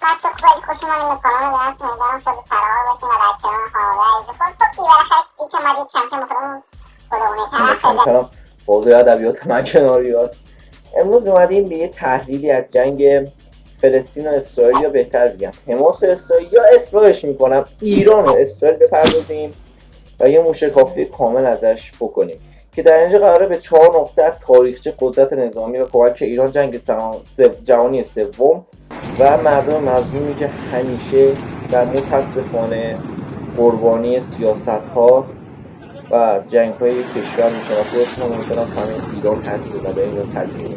بچه خیلی خوشمون میکنم دارم امیدوارم شده سرحال باشیم و در کنار خانواده عزیز خود. خب بالاخره یک اومد یک کم کم خودمون طرف حوزه ادبیات من کناریات. امروز اومدیم به یه تحلیلی از جنگ فلسطین و اسرائیل، یا بهتر بگم حماس و اسرائیل، یا اصلاحش میکنم ایران و اسرائیل بپردازیم و یه موشکافی کامل ازش بکنیم که در اینجا قراره به 4 نقطه از تاریخچه قدرت نظامی و کمک ایران جنگ جهانی سوم و مردم مظلومی که همیشه و متاسفانه قربانی سیاست‌ها و جنگ‌های کشور میشه و خودتون امیدوارم همین ایران هست و به این رو تجربه.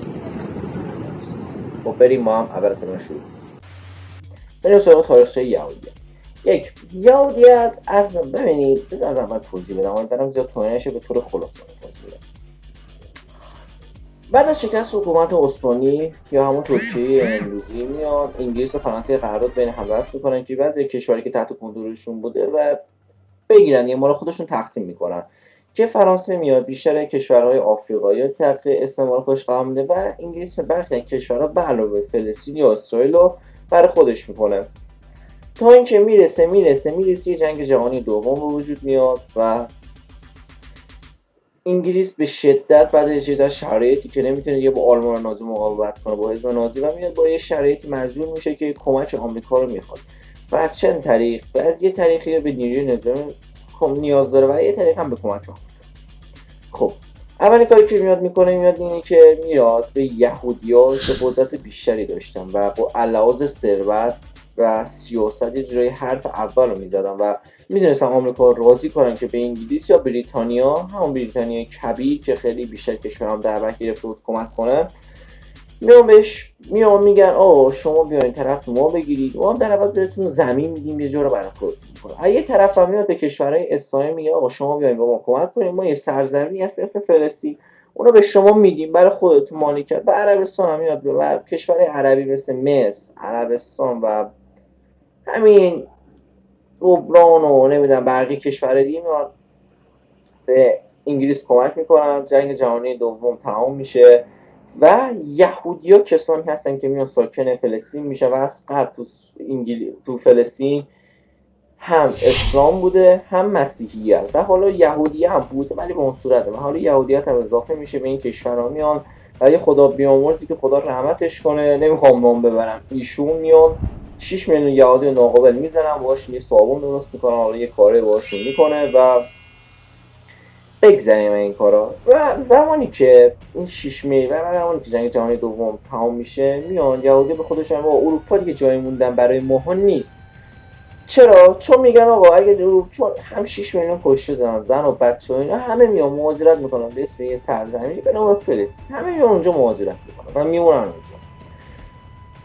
خب بریم ما هم اول از همه شروع بریم سراغ تاریخچه یهودیت. یک، یهودیت از ببینید از اول توضیح بدم، امیدوارم زیاد طولانی نشه، به طور خلاصه توضیح بدم. بعد از شکست حکومت عثمانی یا همون ترکیه امروزی میاد انگلیس و فرانسه قرارداد بین هم وصل میکنن که بعضی کشوری که تحت کنترلشون بوده و بگیرن یه مال خودشون تقسیم میکنن، که فرانسه میاد بیشتر کشورهای آفریقایی تحت استعمار خودش قرار میده و انگلیس به برخی کشورها به علاوه فلسطین یا اسرائیل رو برای خودش میکنه، تا اینکه میرسه یه جنگ جهانی دوم به وجود میاد و انگلیس به شدت بعد از چیز شرایطی که نمیتونه دیگه با آلمان نازی مقاومت کنه با حزب نازی و میاد با یه شرایطی مجبور میشه که کمک آمریکا رو میخواد و از چند طریق، و از یه طریقی به نیروی نظامی نیاز داره و یه طریق هم به کمک آمریکا. خب اولین کاری که میاد اینه که میاد به یهودی‌ها که قدرت بیشتری داشتن و با لحاظ ثروت و سیاست یه جورایی حرف اول رو میزدن و میدونستن آمریکا راضی کنن که به انگلیس یا بریتانیا، همون بریتانیای کبیر که خیلی بیشتر کشورام دعوت گرفته بود کمک کنن، میان میگن آقا شما بیاین طرف ما بگیرید، ما در عوض بهتون زمین میدیم یه جور برای خودتون کنه. یه طرف هم میاد به کشورهای اسلامی میگه آقا شما بیاین به ما کمک کنید، ما یه سرزمینی هست به اسم فلسطین اونو به شما میدیم برای خودتون مالکیت. و عربستان هم میاد و کشورهای عربی مثل مصر، عربستان و همین لبنان و نمیدونم بقیه کشورهای دیگه میاد به انگلیس کمک میکنن. جنگ جهانی دوم تمام میشه و یهودی‌ها کسانی هستن که میان ساکن فلسطین میشه و از قبل تو فلسطین هم اسلام بوده هم مسیحیت و حالا یهودیه هم بوده ولی به اون صورت و حالا یهودیت هم اضافه میشه به این کشورها میان و یه خدا بیامرزی که خدا رحمتش کنه، نمیخوام نام ببرم، ایشون میان 6 میلیون یهودی ناقابل میزنن، باهاش یه صابون درست میکنن، حالا یه کاره باهاشون میکنه و بگذاریم این کارا. و زمانی که این 6 میلیون و زمانی که جنگ جهانی دوم تمام میشه میان یهودی به خودشون با اروپا دیگه جای موندن برای ماها نیست. چرا؟ چون میگن آقا اگه چون هم 6 میلیون کشته دارن، زن و بچه و اینا همه میان مهاجرت میکنن به اسم یه سرزمینی به نام فلسطین، همه میان اونجا مهاجرت میکنن و میمونن اونجا.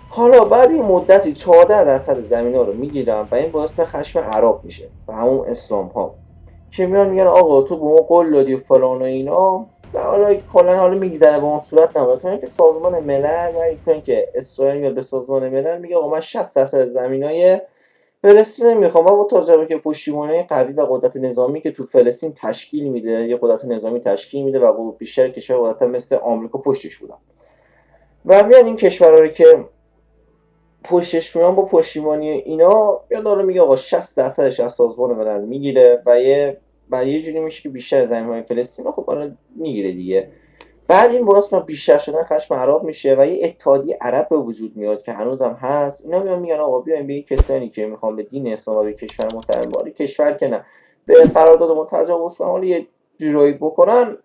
حالا بعد این مدتی 14% زمینا رو میگیرن و این باعث به خشم عرب میشه و همون اسلام ها که میگن آقا تو به ما قول دادی و فلان و اینا و حالا کلا حالا میگذره به اون صورت نمیاد، تا اینکه سازمان ملل و تا اینکه اسرائیل میاد به سازمان ملل میگه آقا من 60% زمینای فلسطین میخوام و با توجه که پشتیبانی قوی و قدرت نظامی که تو فلسطین تشکیل میده، یه قدرت نظامی تشکیل میده و بیشتر کشور قدرت مثل آمریکا پشتش بودن و میان این کشورها رو که پشتش میان با پشتیبانی اینا داره میگه آقا 60%ش از سازمان ملل میگیره و یه جوری میشه که بیشتر زمین‌های فلسطین رو خب الان میگیره دیگه. بعد این باعث بیشتر شدن خشم عرب میشه و یه اتحادیه عرب به وجود میاد که هنوزم هست. اینا میگن آقا بیاین به این کسانی که میخوان به دین اسلام و به کشور متعلق کشور که نه به قرارداد تجاوز کنن حالا یه جورایی بکنن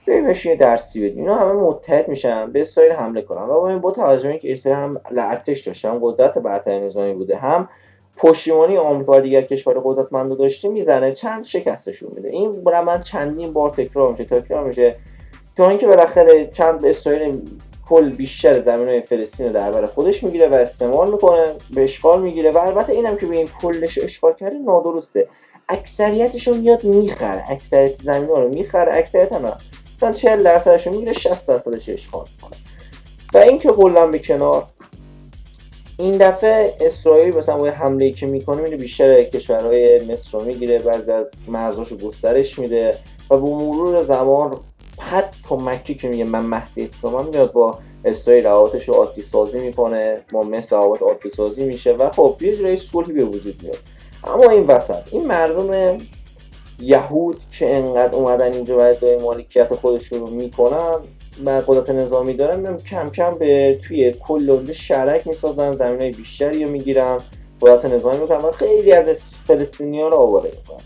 بهش یه درسی بدیم. اینا همه متحد میشن به اسرائیل حمله کنن و با توجه به اینکه اسرائیل هم ارتش داشته، هم قدرت برتر نظامی بوده، هم پشتیبانی آمریکا و دیگر کشور قدرتمند داشته، میزنه چند شکستشون میده. این روند چندین بار تکرار میشه تا اینکه بالاخره چند اسرائیل کل بیشتر زمینای فلسطین رو در بر خودش میگیره و استعمال میکنه، به اشغال میگیره و البته اینم که به این کلش اشغال کرده نادرسته، اکثریتش رو میاد میخره، اکثریت زمینا رو میخره، اکثریت هم مثلا 40% رو میگیره 60%ش اشغال کنه. و این که کلا به کنار، این دفعه اسرائیل مثلا با حمله‌ای که میکنه میره بیشتر کشورهای مصر رو میگیره، بعضی از مرزاشو گسترش میده و با مرور زمان حتی مکی که میگه من مهدی اسلامم میاد با اسرائیل روابطش رو عادی سازی میکنه، با مصر روابط عادی سازی میشه و خب یه جورایی صلحی به وجود میاد. اما این وسط این مردم یهود که انقدر اومدن اینجا و ادعای مالکیت خودشون رو میکنن و قدرت نظامی دارن، کم کم به توی کل اونجا شرک میسازن، زمینای بیشتری رو میگیرن، قدرت نظامی میکنن و خیلی از فلسطینی‌ها رو آواره میکنن.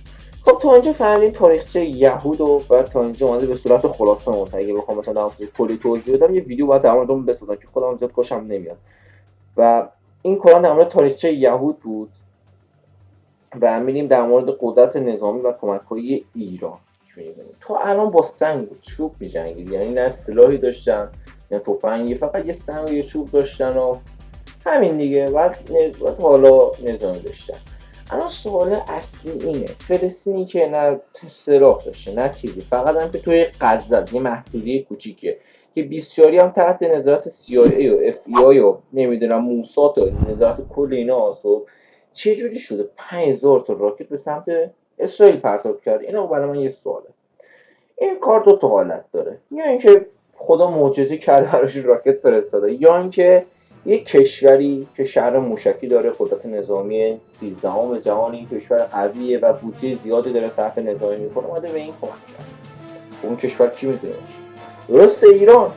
خب تا اینجا فهمیدیم تاریخچه یهود و تا اینجا اومده به صورت خلاصه مونده. اگه بخوام مثلا در مورد کلی توضیح بدم یه ویدیو باید در موردش بسازم که خودم زیاد خوشم نمیاد. و این کلا در مورد تاریخچه یهود بود و میریم در مورد قدرت نظامی و کمک‌های ایران. تا الان با سنگ و چوب می‌جنگید، یعنی نه سلاحی داشتن نه تفنگی، فقط یه سنگ و یه چوب داشتن و همین دیگه. بعد حالا نظامی داشتن. الان سوال اصلی اینه، فلسطینی که نه سلاح داشته نه چیزی، فقط هم که توی غزه یه محدوده کوچیکه که بسیاری هم تحت نظارت CIA و FBI و نمیدونم موساد و نظارت کل اینا هست، چه جوری شده 5000 تا راکت به سمت اسرائیل پرتاب کرد؟ اینا برای من یه سواله. این کار دو تا حالت داره، یا اینکه خدا معجزه کرده براش راکت فرستاده، یا اینکه یک کشوری که شهر موشکی داره، قدرت نظامی 13ام جهان، این کشور قویه و بودجه زیادی داره صرف نظامی میکنه، اومده به این کمک کرد. اون کشور کی میدونه؟ درسته ایران.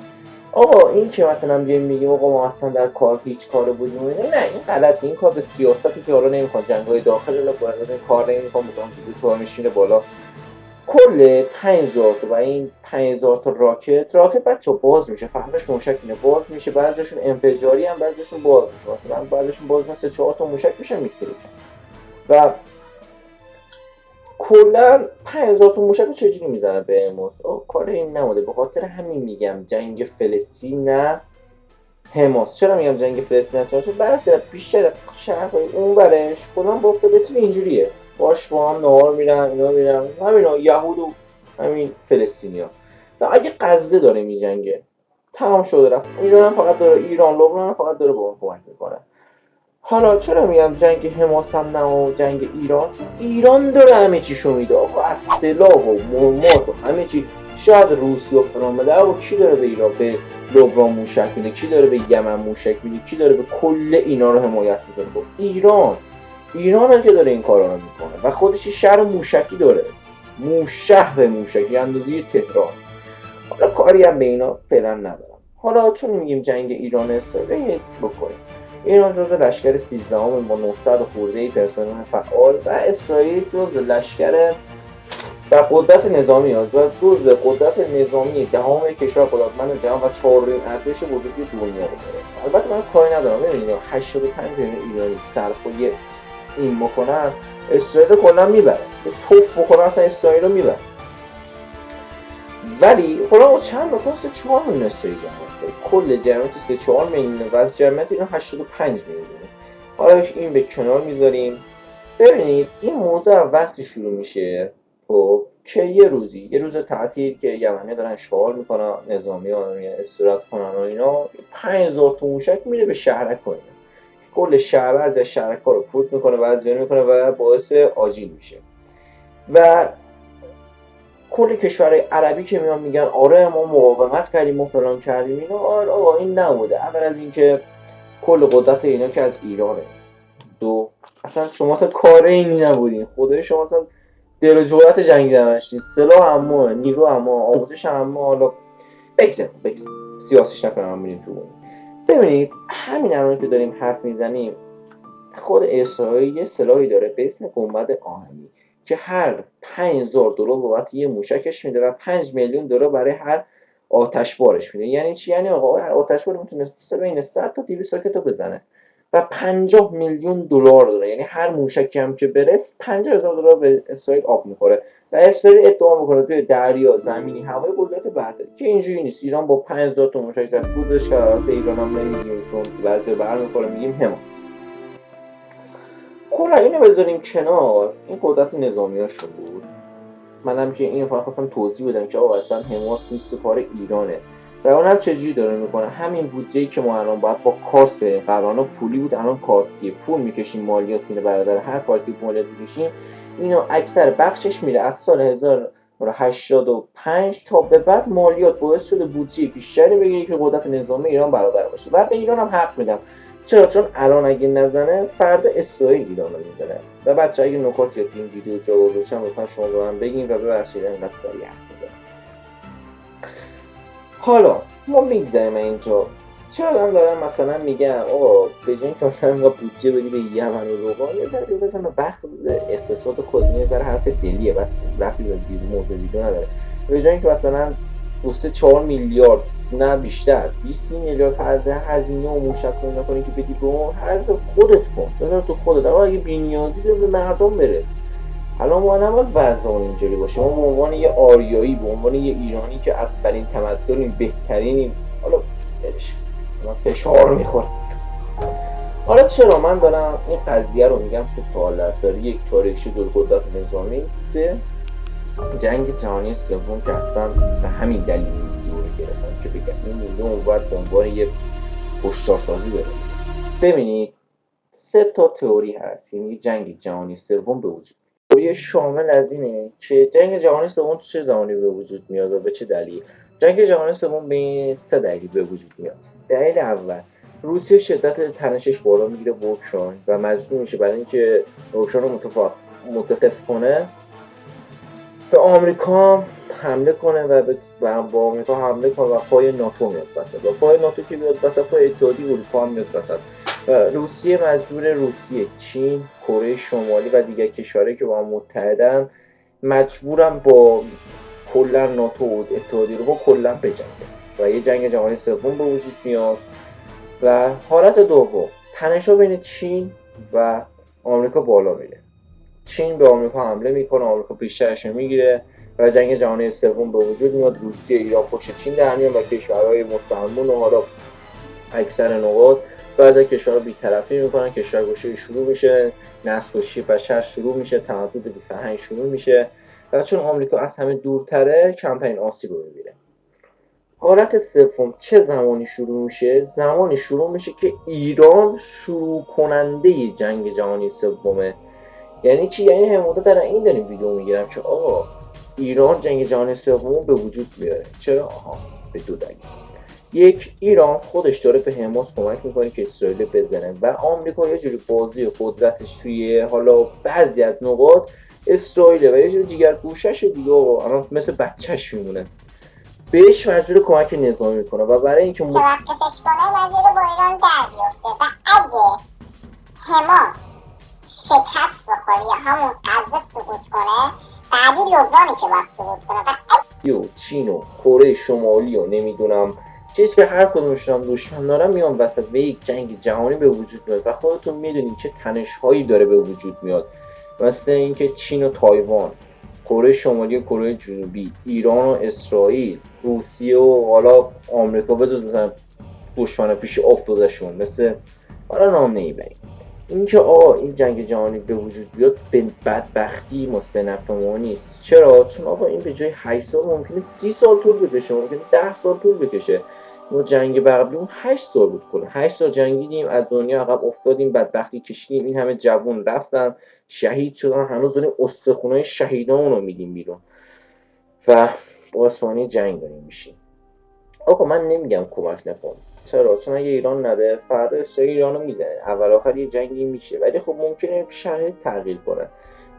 آقا این که مثلا میگیم آقا ما اصلا در کار هیچ کاره بودیم، نه این غلطه. این کار به سیاستی که حالا نمیخواد جنگ‌های داخل رو کار نمیخواد بکنم تو میشینه بالا. کل 5000 تا و این 5000 تا راکت بچه باز میشه، فهمش موشک اینه باز میشه، بعضیشون انفجاری هم بعضیشون باز میشه، مثلا بعضیشون باز میشه 3-4 تا موشک میشه میتونه. و کلا 5000 تا موشک رو چجوری میزنه به اماس؟ کار این نموده. به خاطر همین میگم جنگ فلسطین نه حماس. چرا میگم جنگ فلسطین نه؟ چون بعضی بیشتر شهرهای اون برش کلا با فلسطین اینجوریه، باش با هم نهار میرن، اینا میرن، همینا یهود و همین فلسطینیا. و اگه غزه داره میجنگه تمام شده رفت. ایران هم فقط داره، ایران لبنان هم فقط داره با اون کمک میکنه. حالا چرا میگم جنگ حماس هم نه و جنگ ایران؟ چون ایران داره همه چیشو میده آقا، از سلاح و مهمات و همه چی. شاید روسیه و فلان بده، اما کی داره به ایران به لبنان موشک میده؟ کی داره به یمن موشک میده؟ کی داره به کل اینا رو حمایت میکنه؟ ایران هم که داره این کارا رو میکنه و خودش شهر موشکی داره، شهر موشکی اندازه تهران. حالا کاری هم به اینا فعلا ندارم. حالا چون میگیم جنگ ایران اسرائیل بکنیم، ایران جزو لشکر 13ام با 900 خورده پرسنل فعال و اسرائیل جزو لشکر و قدرت نظامی و جزو قدرت نظامی دهم کشور قدرتمند جهان و 4مین ارتش بزرگی دنیا رو داره. البته من کاری ندارم، ببینید 85 میلیون ایرانی صرفه این بکنن اسرائیل کلا میبره، توف بکنن اصلا اسرائیل رو میبره. ولی خدا چند بکنه 3-4 میلیون اسرائیل کل جمعیت 3-4 میلیونه و از جمعیت اینا 85 میلیونه. حالا این به کنار میذاریم. ببینید این موضوع وقتی شروع میشه خب که یه روز تعطیل که یمنی دارن شعار میکنن، نظامی ها استراحت کنن و اینا، 5000 تا موشک میره به شهرک و اینا. کل شهر از شهرک ها رو فوت میکنه و زیان میکنه و باعث آجیل میشه. و کل کشورهای عربی که میان میگن آره ما مقاومت کردیم و فلان کردیم اینا، آره آقا این نبوده. اول از اینکه کل قدرت اینا که از ایرانه. دو اصلا شما اصلا کار اینی نبودین، خدای شما اصلا دل و جرأت جنگیدن نداشتین، سلاح اما، نیرو اما، آموزش اما. حالا بگذاریم سیاسیش نکنم میریم تو. ببینید همین الان که داریم حرف میزنیم، خود اسرائیل یه سلاحی داره به اسم گنبد آهنی که هر 5000 دلار بابت یه موشکش میده و 5 میلیون دلار برای هر آتشبارش میده. یعنی چی؟ یعنی آقا هر آتشبار میتونه بین 100 تا 200 راکت رو بزنه و 50 میلیون دلار داره. یعنی هر موشکی هم که برس 50000 دلار به اسرائیل آب میخوره و اسرائیل ادعا میکنه توی دریا، زمینی، هوای قدرت برداره که اینجوری نیست. ایران با 5000 تا موشک زد بودش که البته ایران هم نمیگیم چون بعضی برمیخوره میگیم حماس. کلا اینو بذاریم کنار، این قدرت نظامیاشون بود. منم که اینو فقط خواستم توضیح بدم که آقا اصلا حماس نیست کار ایرانه و اونم چجوری داره میکنه. همین بودجه‌ای که ما الان باید با کارت بریم، قرانا پولی بود الان کارتیه، پول میکشیم، مالیات میره برادر، هر کارتی مالیات میکشیم اینو اکثر بخشش میره از سال 85 تا به بعد مالیات باعث شده بودجه بیشتری بگیری که قدرت نظامی ایران برابر باشه. و به ایران هم حق میدم. چرا؟ چون الان اگه نزنه فردا اسرائیل ایران رو میزنه. و بچه اگه نکاتی تو این ویدیو جا گذاشتم لطفا شما به من بگین و ببخشید انقدر سریع حرف بزنم. حالا ما میگذاریم اینجا. چرا من دارم مثلا میگم آقا به جای اینکه مثلا بودجه بدی به یمن و لبنان یه ذره بزن به بخش اقتصاد خود، یه ذره حرف دلیه، بعد رفتی به موضوع ویدیو نداره. به جای اینکه مثلا 4 میلیارد نه بیشتر 20 میلیارد فرض هزینه و موشک کنی که بدی به اون هرز خودت کن، بذار تو خودت. آقا اگه بی‌نیازی به مردم برس. الان ما نباید وضعمون اینجوری باشه. ما به عنوان یه آریایی، به عنوان یه ایرانی که اولین تمدنیم، بهترینیم، حالا برش من فشار میخورم. حالا چرا من دارم این قضیه رو میگم؟ 3 تا حالت داره. 1 تاریخچه دور قدرت نظامی، 3 جنگ جهانی سوم که اصلا به همین دلیل ویدیو رو گرفتم که بگم این ویدیو اونور به عنوان یه هشدارسازی بده. ببینید 3 تا تئوری هست که میگه جنگ جهانی سوم به وجود. تئوری شامل از اینه که جنگ جهانی سوم تو چه زمانی به وجود میاد و به چه دلیل. جنگ جهانی سوم به 3 دلیل به وجود میاد. دلیل اول، روسیه شدت تنشش بالا میگیره با اوکراین و مجبور میشه برای اینکه اوکراین رو متوقف کنه به آمریکا حمله کنه و با آمریکا حمله کنه و پای ناتو میاد وسط. و پای ناتو که میاد وسط، پای اتحادیه اروپا هم میاد وسط. روسیه مجبور، روسیه، چین، کره شمالی و دیگر کشورهایی که با هم متحدن مجبورن با کلا ناتو و اتحادیه اروپا کلا بجنگن و یه جنگ جهانی سوم به وجود میاد. و حالت دوم، تنش‌ها بین چین و آمریکا بالا میره. چین به آمریکا حمله میکنه، آمریکا بیشترش میگیره و جنگ جهانی سوم به وجود میاد. روسیه، ایران پشت چین در میان و کشورهای مسلمان و حالا اکثر نقاط بعضی از کشورها بی‌طرفی میکنن، کشورگشایی شروع میشه، نسل‌کشی بشر شروع میشه، تمدد بی فرهنگ شروع میشه و چون آمریکا از همه دورتره کمترین آسیب رو میبینه. حالت سوم چه زمانی شروع میشه؟ زمانی شروع میشه که ایران شروع کننده جنگ جهانی سومه. یعنی چی؟ یعنی همونطور در این داریم ویدیو میگیرم که آقا ایران جنگ جهانی سوم به وجود میاره. چرا؟ به 2 دلیل. 1، ایران خودش داره به حماس کمک میکنه که اسرائیل بزنه و آمریکا یه جوری بازی و قدرتش توی حالا بعضی از نقاط اسرائیل و یه جوری جیگرگوشه‌ش دیگه الان مثل بچه‌ش میمونه، بهش مجبور کمک نظامی میکنه و برای اینکه وقتش کنه وزیر با ایران در بیفته و اگه حماس شکست بخوره یا همون غزه سقوط کنه، بعدی لبنانی که باید سقوط کنه و چین و کره شمالی و نمیدونم چیزی که هر کدومشون هم دشمن دارن میان وسط و یک جنگ جهانی به وجود میاد و خودتون میدونین چه تنش‌هایی داره به وجود میاد، مثل اینکه چین و تایوان، کره شمالی و کره جنوبی، ایران و اسرائیل، روسیه و حالا آمریکا بجز مثلا دشمن پیش افتادشون مثل حالا نام نمیبریم. اینکه این جنگ جهانی به وجود بیاد به بدبختی مستند ما نیست. چرا؟ چون این به جای 8 سال ممکنه 30 سال طول بکشه، ممکنه 10 سال طول بکشه. ما جنگ قبلیمون 8 سال بود کنه. 8 سال جنگیدیم، از دنیا عقب افتادیم، بدبختی کشیدیم، این همه جوان رفتن شهید شدن، هنوز داریم استخونای شهیدامون رو میدیم بیرون و بازپانی جنگ داریم میشیم. آقا من نمیگم کمک نکن. چرا؟ چون اگه ایران نده فردا اسرائیل ایرانو میزنه، اول آخر یه جنگی میشه، ولی خب ممکنه شرایط تغییر کنه.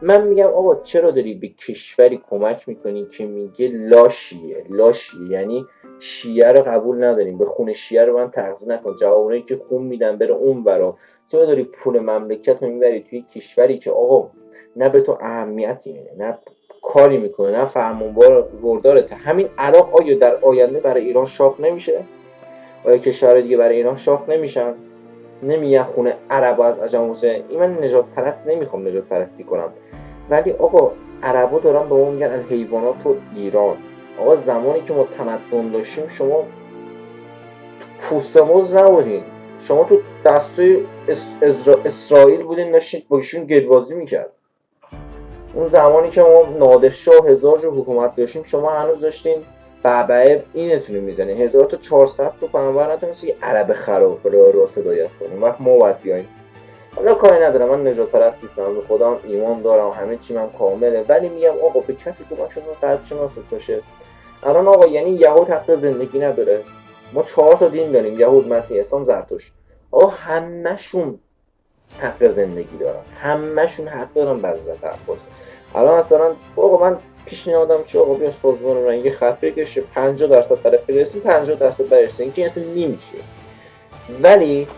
من میگم آقا چرا داری به کشوری کمک میکنی که میگه لاشیه؟ یعنی شیعه رو قبول نداریم، به خون شیعه رو من تغذیه نکن، جوانایی که خون میدن بره اون برا. چرا داری پول مملکت رو میبری توی کشوری که آقا نه به تو اهمیتی میده، نه کاری میکنه، نه فرمانبردارته. همین عراق آیا در آینده برای ایران شاخ نمیشه؟ آیا کشور دیگه برای ایران شاخ نمیشن؟ نمیگن خونه عرب از عجم حسین. این من نجات پرست نمیخوام نجات پرستی کنم، ولی آقا عربا دارن به ما میگن الحیوانات و ایران. آقا زمانی که ما تمدن داشتیم شما پوستموز نبودین، شما تو دستوی اسرائیل بودین، داشتید با ایشون گلبازی میکرد. اون زمانی که ما نادرشاه 1000 جو حکومت داشتیم شما هنوز داشتین بعبعه اینتونو میزنین، 1400 تا پیامبر نتونست یه عرب خراب رو صدایت کنیم. وقت ما باید بیاییم حالا کاری ندارم، من نجات پرست نیستم، به خودم ایمان دارم، همه چی من کامله، ولی میگم آقا به کسی کمک کنه قلب شناست باشه. الان آقا یعنی یهود حق زندگی نداره؟ ما 4 تا دین داریم، یهود، مسیح، اسلام، زرتشت. آقا همشون حق زندگی دارن، همشون حق دارن به عزت تنفس. الان مثلا آقا من پیشنهادم چه، آقا بیا سازمان رنگی خط بکشه 50% برای فلسطین، 50% برای اسرائیل، که اصلا نمیشه. ولی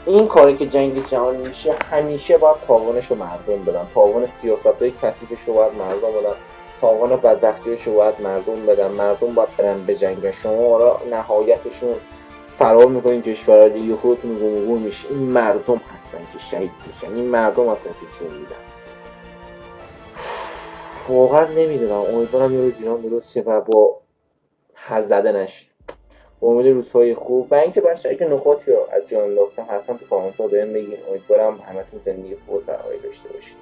این کاری که جنگ جهانی میشه همیشه باید تاوانش رو مردم بدن، تاوان سیاست‌های کثیفش رو باید مردم بدن، تاوان بدبختیش رو باید مردم بدن. مردم باید برن به جنگ. شما را نهایتشون فرار میکنین کشورها دیگه، خودتون گمگون میشه. این مردم هستن که شهید میشن، این مردم هستن که جون میدن. واقعا نمیدونم، امیدوارم یه روز ایران درست شه و با زده نشه. با امید روزهای خوب. و اینکه بچه‌ها که نکاتی رو از جان انداختم حتما تو کامنت‌ها بهم بگین. امیدوارم همتون زندگی خوب و سرحالی داشته باشید.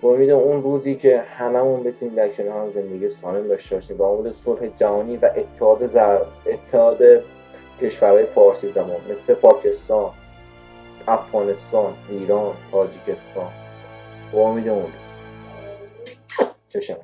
با امید اون روزی که هممون بتونیم در کنار هم زندگی سالم داشته باشیم، با امید صلح جهانی و اتحاد کشورهای فارسی زمان مثل پاکستان، افغانستان، ایران، تاجیکستان. با امید اون روز. چشم